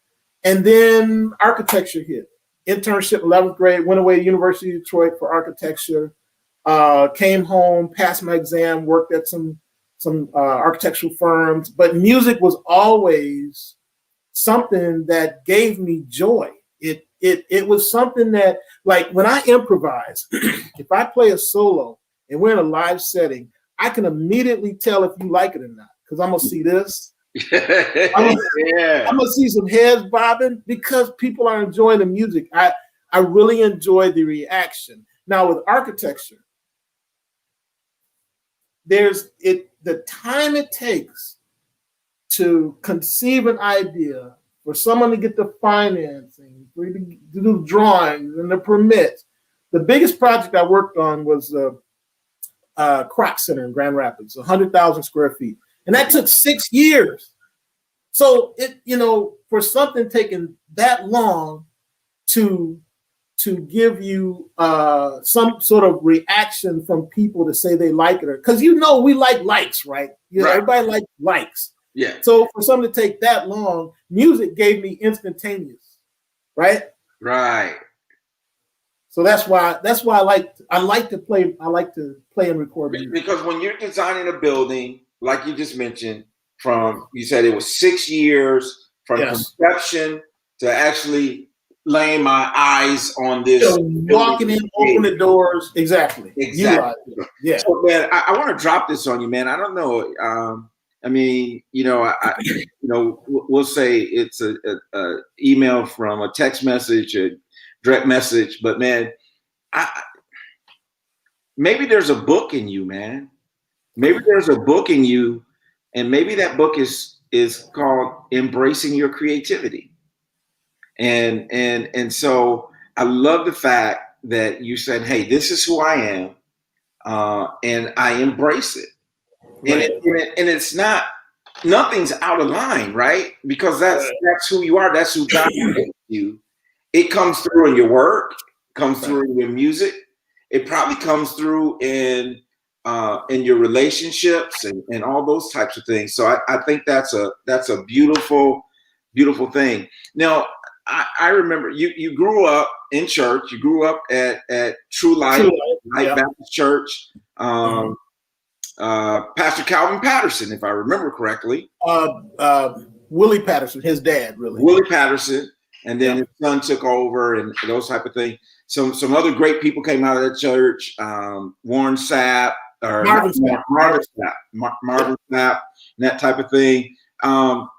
Speaker 2: And then architecture hit. Internship, 11th grade, went away to University of Detroit for architecture, came home, passed my exam, worked at some architectural firms. But music was always something that gave me joy. It was something that, like, when I improvise, if I play a solo and we're in a live setting, I can immediately tell if you like it or not, because I'm going to see this. I'm going to see some heads bobbing because people are enjoying the music. I really enjoy the reaction. Now, with architecture, the time it takes to conceive an idea, for someone to get the financing, for you to do the drawings and the permits. The biggest project I worked on was Croc Center in Grand Rapids, 100,000 square feet. And that took 6 years. So for something taking that long to give you some sort of reaction from people to say they like it, because we like likes, right?
Speaker 1: Right.
Speaker 2: Everybody likes.
Speaker 1: Yeah.
Speaker 2: So for something to take that long, music gave me instantaneous, right?
Speaker 1: Right.
Speaker 2: So that's why I like to play and record music.
Speaker 1: Because when you're designing a building, like you just mentioned, you said it was 6 years from conception to actually laying my eyes on this.
Speaker 2: So walking in, open the doors. Exactly. Yeah.
Speaker 1: So, man, I want to drop this on you, man. I don't know. I mean, we'll say it's a email from a text message, a direct message, but man, maybe there's a book in you, man. Maybe there's a book in you, and maybe that book is called Embracing Your Creativity. And so I love the fact that you said, hey, this is who I am, and I embrace it. Right. And it's not, nothing's out of line, right? Because that's who you are. That's who God made you. It comes through in your work, comes through in your music. It probably comes through in in your relationships and all those types of things. So I think that's a beautiful, beautiful thing. Now, I remember you grew up in church. You grew up at True Light
Speaker 2: Yeah.
Speaker 1: Baptist Church. Pastor Calvin Patterson, if I remember correctly.
Speaker 2: Willie Patterson, his dad, really.
Speaker 1: Willie Patterson, and then his son took over and those type of things. Some other great people came out of that church. Warren Sapp, or Marvin Sapp, and that type of thing.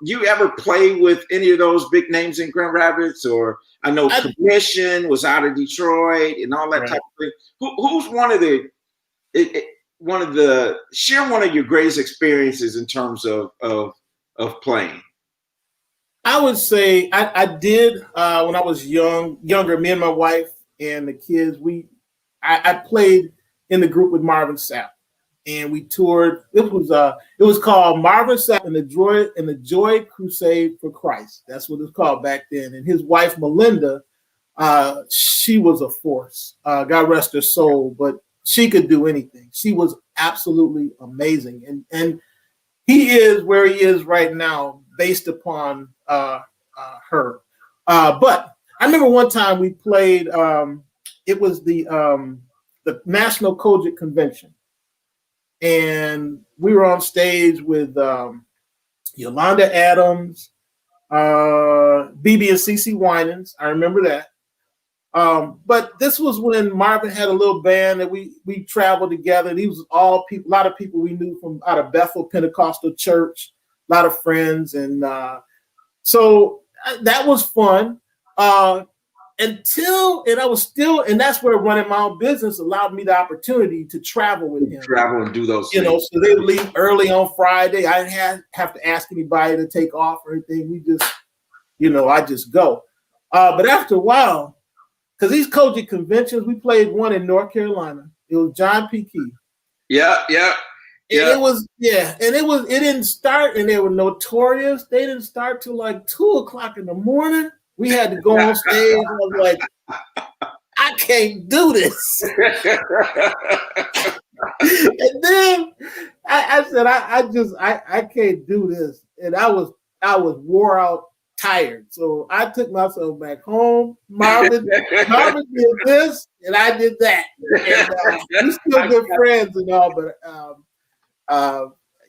Speaker 1: You ever play with any of those big names in Grand Rapids? Or I know Commission was out of Detroit and all that type of thing. Who's one of the share one of your greatest experiences in terms of playing?
Speaker 2: I would say I did when I was younger. Me and my wife and the kids, I played in the group with Marvin Sapp, and we toured. It was called Marvin Sapp and the Joy Crusade for Christ. That's what it was called back then. And his wife Melinda, she was a force. God rest her soul, but she could do anything. She was absolutely amazing, and he is where he is right now based upon her. But I remember one time we played. It was the National Kojic Convention, and we were on stage with Yolanda Adams, BB and CeCe Winans. I remember that. But this was when Marvin had a little band that we traveled together. And he was a lot of people we knew from out of Bethel Pentecostal Church, a lot of friends. And so that was fun. And that's where running my own business allowed me the opportunity to travel with him.
Speaker 1: Travel and do those things.
Speaker 2: So they would leave early on Friday. I didn't have to ask anybody to take off or anything. We just, I just go. But after a while, because these Kojic conventions, we played one in North Carolina. It was John P. Key.
Speaker 1: Yeah.
Speaker 2: It didn't start, and they were notorious. They didn't start till like 2:00 in the morning. We had to go on stage, and I was like, I can't do this. And then I said, I can't do this. And I was wore out, tired. So I took myself back home. Marvin did this, and I did that. And we're still good friends and all, but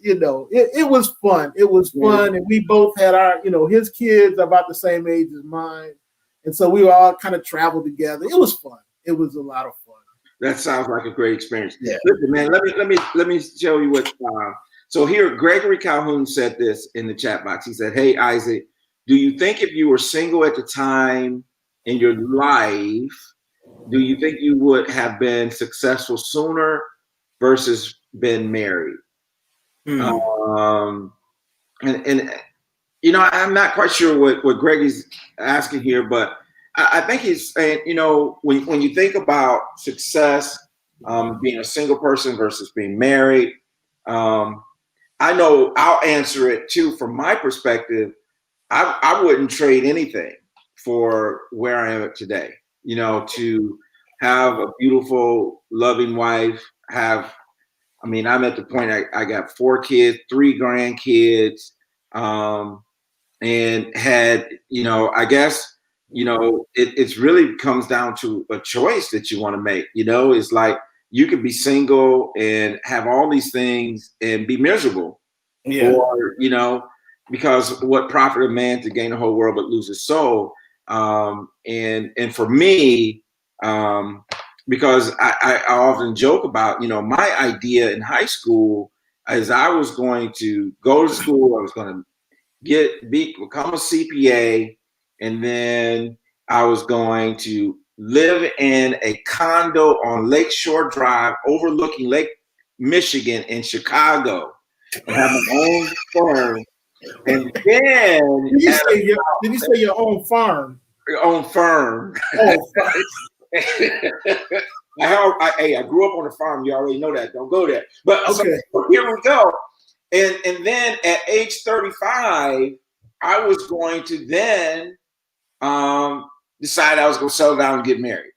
Speaker 2: it was fun. It was fun, and we both had our, his kids are about the same age as mine, and so we all kind of traveled together. It was fun. It was a lot of fun.
Speaker 1: That sounds like a great experience.
Speaker 2: Yeah.
Speaker 1: Listen, man, let me show you what. So here, Gregory Calhoun said this in the chat box. He said, "Hey, Isaac, do you think if you were single at the time in your life, do you think you would have been successful sooner versus been married?" And I'm not quite sure what Greg is asking here, but I think he's saying, when you think about success, being a single person versus being married, I know I'll answer it too from my perspective. I wouldn't trade anything for where I am today, to have a beautiful, loving wife, I'm at the point I got 4 kids, 3 grandkids, and had, I guess, it's really comes down to a choice that you want to make. It's like you could be single and have all these things and be miserable.
Speaker 2: Yeah.
Speaker 1: Or, because what profit a man to gain the whole world but lose his soul. And for me, because I often joke about, my idea in high school is I was going to go to school, I was going to become a CPA, and then I was going to live in a condo on Lakeshore Drive overlooking Lake Michigan in Chicago and have my own farm. And then
Speaker 2: did you say your own farm?
Speaker 1: Your own firm.
Speaker 2: Oh,
Speaker 1: I grew up on a farm. You already know that. Don't go there. But
Speaker 2: okay.
Speaker 1: So here we go. And then at age 35, I was going to then decide I was going to settle down and get married.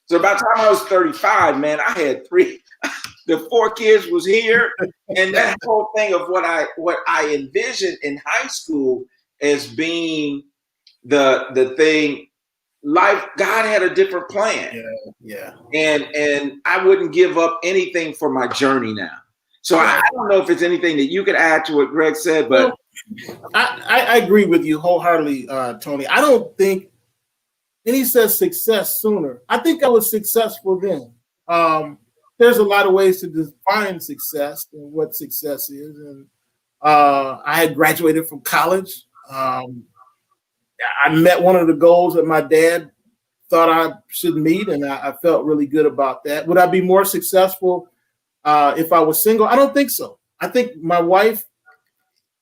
Speaker 1: So by the time I was 35, man, I had the 4 kids was here, and that whole thing of what I envisioned in high school as being the thing. Life, God had a different plan.
Speaker 2: Yeah.
Speaker 1: And I wouldn't give up anything for my journey now. So I don't know if it's anything that you could add to what Greg said, but
Speaker 2: I agree with you wholeheartedly, Tony. I don't think, and he says success sooner. I think I was successful then. There's a lot of ways to define success and what success is. And I had graduated from college. I met one of the goals that my dad thought I should meet, and I felt really good about that. Would I be more successful if I was single? I don't think so. I think my wife,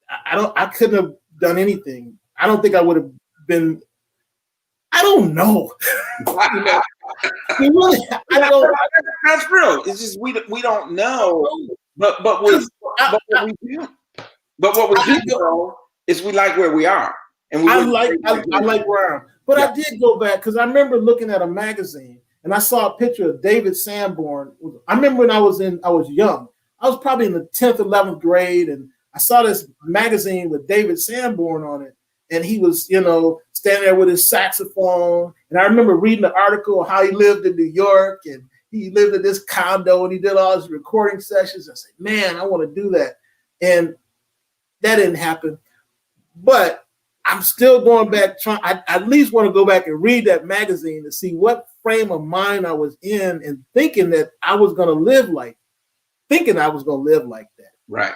Speaker 2: I couldn't have done anything. I don't think I would have been. I don't know. Really, I don't.
Speaker 1: That's real. It's just we don't know. But what we do know is we like where we are. And
Speaker 2: I like where I am. But I did go back because I remember looking at a magazine and I saw a picture of David Sanborn. I remember when I was young. I was probably in the 10th, 11th grade, and I saw this magazine with David Sanborn on it. And he was, standing there with his saxophone. And I remember reading the article of how he lived in New York, and he lived in this condo and he did all his recording sessions. I said, man, I want to do that. And that didn't happen. But I'm still going back, I at least want to go back and read that magazine to see what frame of mind I was in and thinking that I was going to live like that.
Speaker 1: Right.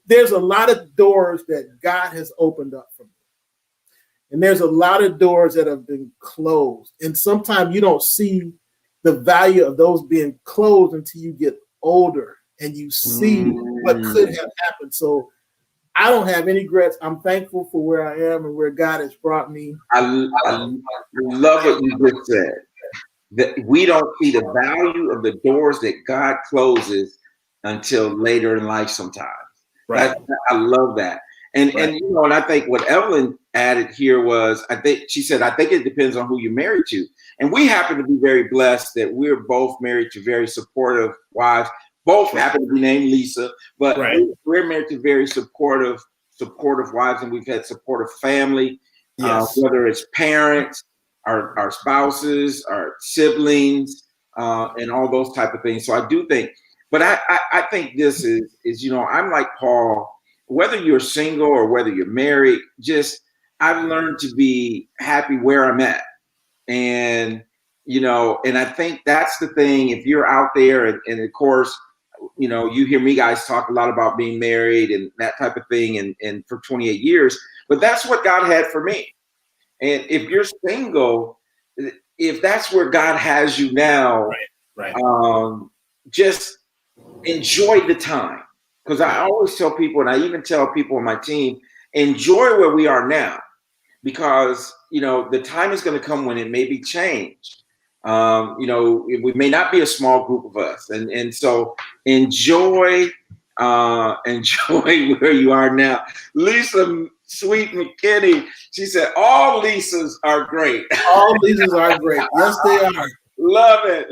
Speaker 2: There's a lot of doors that God has opened up for me. And there's a lot of doors that have been closed. And sometimes you don't see the value of those being closed until you get older and you see what could have happened. So I don't have any regrets. I'm thankful for where I am and where God has brought me.
Speaker 1: I love what you just said. That we don't see the value of the doors that God closes until later in life sometimes.
Speaker 2: Right.
Speaker 1: I love that. And I think what Evelyn added here was, she said, I think it depends on who you're married to. And we happen to be very blessed that we're both married to very supportive wives. Both happen to be named Lisa, but we're married to very supportive wives, and we've had supportive family, whether it's parents, our spouses, our siblings, and all those type of things. So I do think, but I think this is I'm like Paul. Whether you're single or whether you're married, I've learned to be happy where I'm at, and I think that's the thing. If you're out there, and of course, you hear me guys talk a lot about being married and that type of thing, and for 28 years, but that's what God had for me. And if you're single, if that's where God has you now, just enjoy the time. Because I always tell people, and I even tell people on my team, enjoy where we are now, because the time is going to come when it may be changed. We may not be a small group of us, and so enjoy where you are now. Lisa Sweet McKinney, she said, all Lisas are great.
Speaker 2: All Lisas are great. Yes, they are.
Speaker 1: Love it.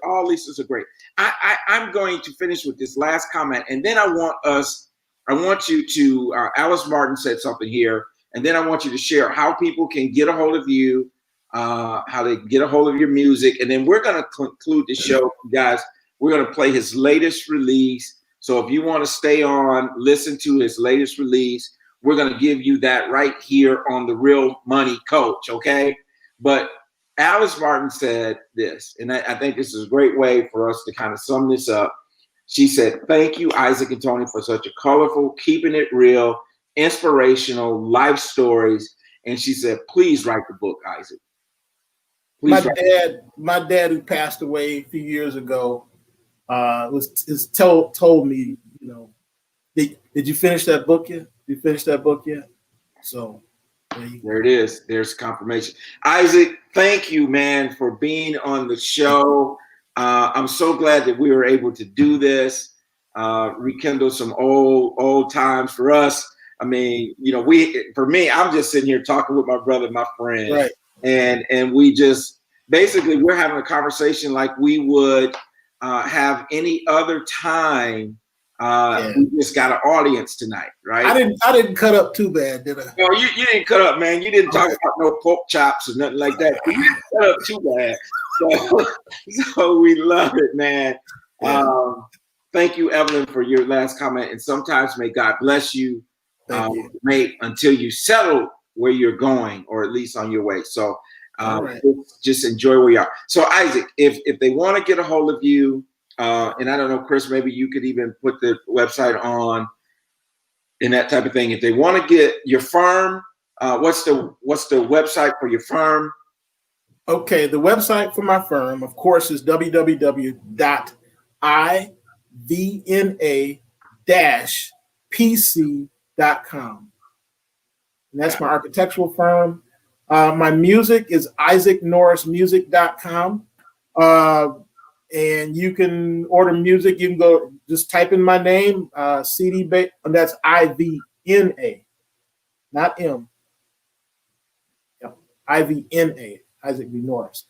Speaker 1: All Lisas are great. I'm going to finish with this last comment, and then I want you to, Alice Martin said something here, and then I want you to share how people can get a hold of you, how they get a hold of your music, and then we're going to conclude the show, guys. We're going to play his latest release. So if you want to stay on, listen to his latest release, we're going to give you that right here on The Real Money Coach, okay? But Alice Martin said this, and I think this is a great way for us to kind of sum this up. She said, thank you, Isaac and Tony, for such a colorful, keeping it real, inspirational life stories. And she said, please write the book, Isaac.
Speaker 2: My dad, who passed away a few years ago, told me, did you finish that book yet? You finished that book yet? So there it is.
Speaker 1: There's confirmation. Isaac, thank you, man, for being on the show. I'm so glad that we were able to do this, rekindle some old times for us. I mean, for me, I'm just sitting here talking with my brother, my friend,
Speaker 2: right?
Speaker 1: And we just basically we're having a conversation like we would have any other time. We just got an audience tonight, right?
Speaker 2: I didn't cut up too bad, did I?
Speaker 1: No, you didn't cut up, man. You didn't talk about no pork chops or nothing like that. You didn't cut up too bad. So we love it, man.
Speaker 2: Yeah.
Speaker 1: Thank you, Evelyn, for your last comment. And sometimes may God bless you, until you settle where you're going, or at least on your way. So just enjoy where you are. So Isaac, if they want to get a hold of you, and I don't know, Chris, maybe you could even put the website on and that type of thing. If they want to get your firm, what's the website for your firm?
Speaker 2: Okay, the website for my firm, of course, is www.ivna-pc.com. And that's my architectural firm. My music is isaacnorrismusic.com. And you can order music. You can go just type in my name, CD, and that's IVNA, not M. Yep. IVNA, Isaac V. Norris.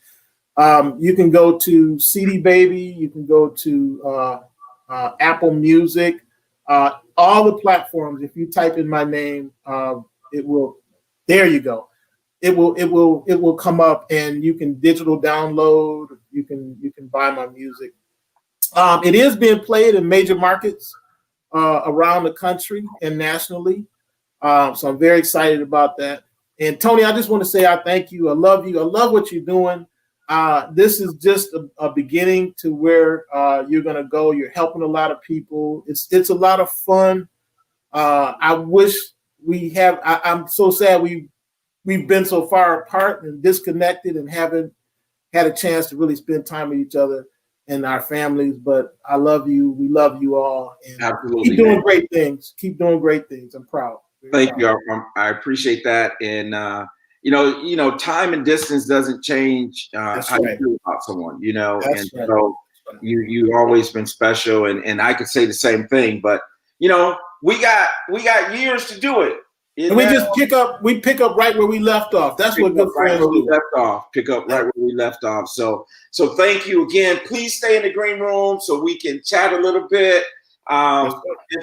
Speaker 2: You can go to CD Baby. You can go to Apple Music. All the platforms. If you type in my name, it will. There you go. It will come up, and you can digital download. You can buy my music. It is being played in major markets around the country and nationally. So I'm very excited about that. And Tony, I just want to say I thank you. I love you. I love what you're doing. This is just a beginning to where you're going to go. You're helping a lot of people. It's a lot of fun. I wish we have. I'm so sad we've been so far apart and disconnected and haven't had a chance to really spend time with each other and our families. But I love you. We love you all. And
Speaker 1: absolutely,
Speaker 2: keep doing great things. Keep doing great things. I'm proud.
Speaker 1: Thank you. I appreciate that. And time and distance doesn't change how you feel about someone. So you always been special. And I could say the same thing. But we got years to do it.
Speaker 2: And we just pick up right where we left off. That's what good friends do.
Speaker 1: Pick up right where we left off. So thank you again. Please stay in the green room so we can chat a little bit. And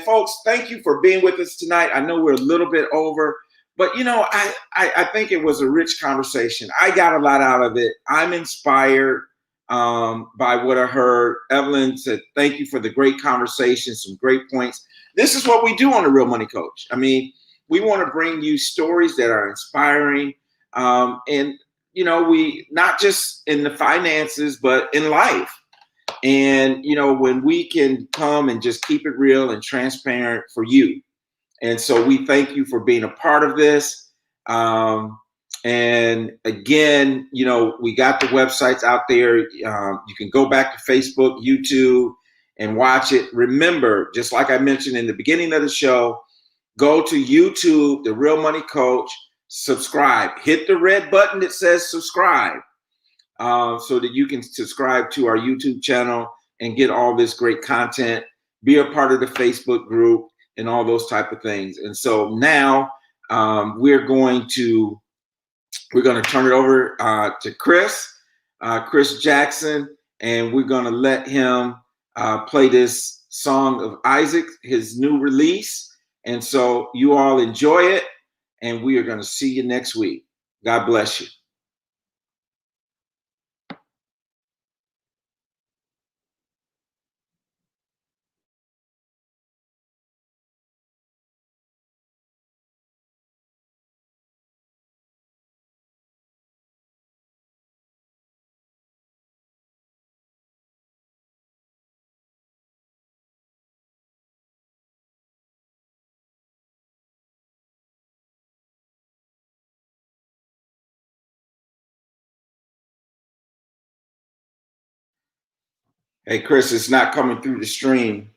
Speaker 1: folks, thank you for being with us tonight. I know we're a little bit over, but I think it was a rich conversation. I got a lot out of it. I'm inspired by what I heard. Evelyn said, thank you for the great conversation, some great points. This is what we do on The Real Money Coach. I mean, we want to bring you stories that are inspiring, and we not just in the finances, but in life. And when we can come and just keep it real and transparent for you. And so we thank you for being a part of this. And again, we got the websites out there. You can go back to Facebook, YouTube, and watch it. Remember, just like I mentioned in the beginning of the show, go to YouTube, The Real Money Coach, subscribe. Hit the red button that says subscribe so that you can subscribe to our YouTube channel and get all this great content, be a part of the Facebook group and all those type of things. And so now we're going to turn it over to Chris Jackson, and we're going to let him play this song of Isaac, his new release. And so you all enjoy it, and we are going to see you next week. God bless you. Hey, Chris, it's not coming through the stream.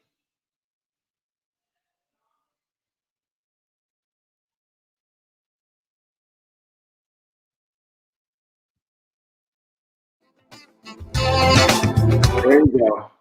Speaker 1: There you go.